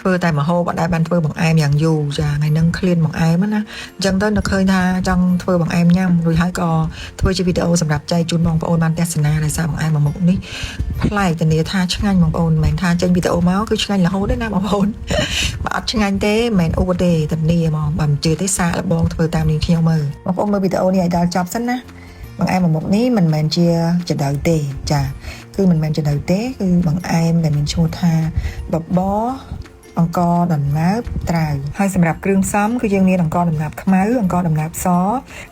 ធ្វើតែមហោបអត់ដែលបានធ្វើបង្អែមយ៉ាងយូរចាថ្ងៃហ្នឹងឃ្លានបង្អែមណាអញ្ចឹងទៅនឹកឃើញថាចង់ធ្វើបង្អែមញ៉ាំរួចហើយក៏ធ្វើជាវីដេអូសម្រាប់ចែកជូនបងប្អូនបានទស្សនាដោយសារបង្អែមមួយមុខនេះប្លែកធានាថាឆ្ងាញ់បងប្អូនមិនមែនថាចេញវីដេអូមកគឺឆ្ងាញ់រហូតទេណាបងប្អូនបើអត់ឆ្ងាញ់ទេមិនមែនអួតទេធានាហ្មងបើមិនជឿទេសាកល្បងធ្វើតាមនាងខ្ញុំមើលបងប្អូនមើលវីដេអូនេះឲ្យដល់ចប់សិនណាបង្អែមមួយមុខនេះមិនមែនជាចដៅទេចាគឺមិនមែនចដៅទេគឺបង្អែមដែលមានឈ្មោះថាបបរអង្ករដំណើបត្រាវហើយសម្រាប់គ្រឿងផ្សំគឺយើងមានអង្ករដំណើបខ្មៅអង្ករដំណើបស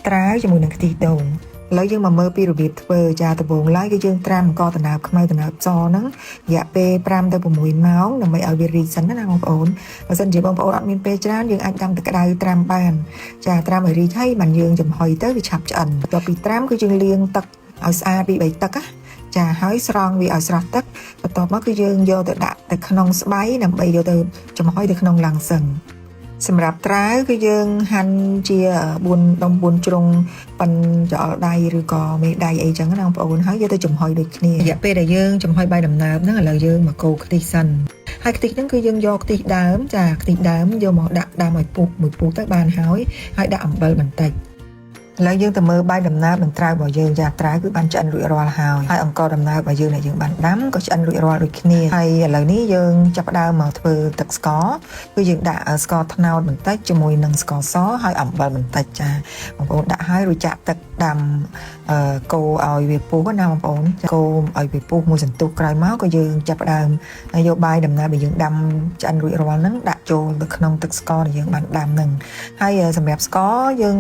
ត្រាវជាមួយនឹងខ្ទិះដូងឥឡូវយើងមកមើលពីរបៀបធ្វើចាដំបូងឡើយគឺយើងត្រាំអង្ករដំណើបខ្មៅដំណើបសហ្នឹងរយៈពេល5ទៅ6ម៉ោងដើម្បីឲ្យវារីកសិនណាបងប្អូនបើសិនជាបងប្អូនអត់មានពេលច្រើនយើងអាចដាំទឹកក្តៅត្រាំបានចាត្រាំឲ្យរីកហើយបានយើងចំហុយទៅវាឆាប់ឆ្អិនបន្ទាប់ពីត្រាំគឺយើងលាងទឹកឲ្យស្អាតពី3ទឹកណាចាហើយស្រង់វាឲ្យស្រស់ទឹកបន្ទាប់មកគឺយើងយកទៅដាក់ទៅក្នុងស្បៃដើម្បីយកទៅចំហុយទៅក្នុងឡាំងសឹងសម្រាប់ត្រាវគឺយើងហាន់ជា4ដុំ4ជ្រុងប៉ិនចោលដៃឬក៏មេដៃអីចឹងណាបងប្អូនហើយយកទៅចំហុយដូចគ្នារយៈពេលដែលយើងចំហុយបាយដំណើបហ្នឹងឥឡូវយើងមកកូរខ្ទិះសិនហើយខ្ទិះហ្នឹងគឺយើងយកខ្ទិះដើមចាខ្ទិះដើមយកមកដាក់ដាំឲ្យពុះមួយពុះទៅបានហើយដាក់អំបិលបន្តិចឥឡូវយើងទៅមើលបាយដំណើបនិងត្រាវរបស់យើងចាត្រាវគឺបានឆ្អិនរួចរាល់ហើយអង្ករដំណើបរបស់យើងដែលយើងបានដាំក៏ឆ្អិនរួចរាល់ដូចគ្នាហើយឥឡូវនេះយើងចាប់ផ្ដើមមកធ្វើទឹកស្ករគឺយើងដាក់ស្ករត្នោតបន្តិចជាមួយនឹងស្ករសហើយអំបិលបន្តិចចាបងប្អូនដាក់ហើយរួចចាក់ទឹកដាំកូរឲ្យវាពុះណាបងប្អូនកូរឲ្យវាពុះមួយសន្ទុះក្រោយមកក៏យើងចាប់ផ្ដើមយកបាយដំណើបដែលយើងដាំឆ្អិនរួចរាល់ហ្នឹងដាក់ចូលទៅក្នុងទឹកស្ករដែលយើងបានដាំហ្នឹងហើយសម្រាប់ស្ករយើង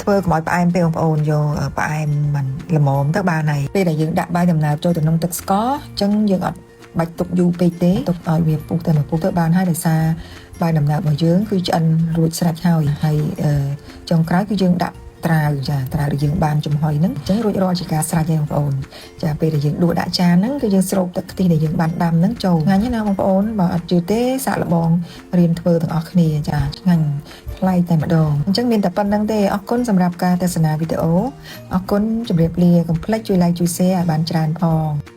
ធ្វើកុំឲ្យផ្អែមពេកបងប្អូនយកផ្អែមមិនល្មមទៅបានហើយពេលដែលយើងដាក់បាយដំណើបចូលទៅក្នុងទឹកស្ករអញ្ចឹងយើងអត់បាច់ទុកយូរពេកទេទុកឲ្យវាពុះទៅបានហើយដោយសារបាយដំណើបរបស់យើងគឺឆ្អិនរួចស្រេចហើយចុងក្រោយគឺយើងដាក់ត្រាវចាត្រាវដែលយើងបានចំហុយហ្នឹងអញ្ចឹងរួចរាល់ជាការស្រេចហើយបងប្អូនចាពេលដែលយើងដួសដាក់ចានហ្នឹងគឺយើងស្រូបទឹកខ្ទិះដែលយើងបានដាំហ្នឹងចូលឆ្ងាញ់ណាបងប្អូនបើអត់ជឿទេសាកល្បងរៀនធ្វើទាំងអស់គ្នាចាឆ្ងាញ់ប្លែកតែម្ដងអញ្ចឹងមានតែប៉ុណ្្នឹងទេអរគុណសម្រាប់ការទស្សនាវីដេអូអរគុណជម្រាបលាកុំភ្លេចជួយ like ជួយ share ឲ្យបានច្រើនផង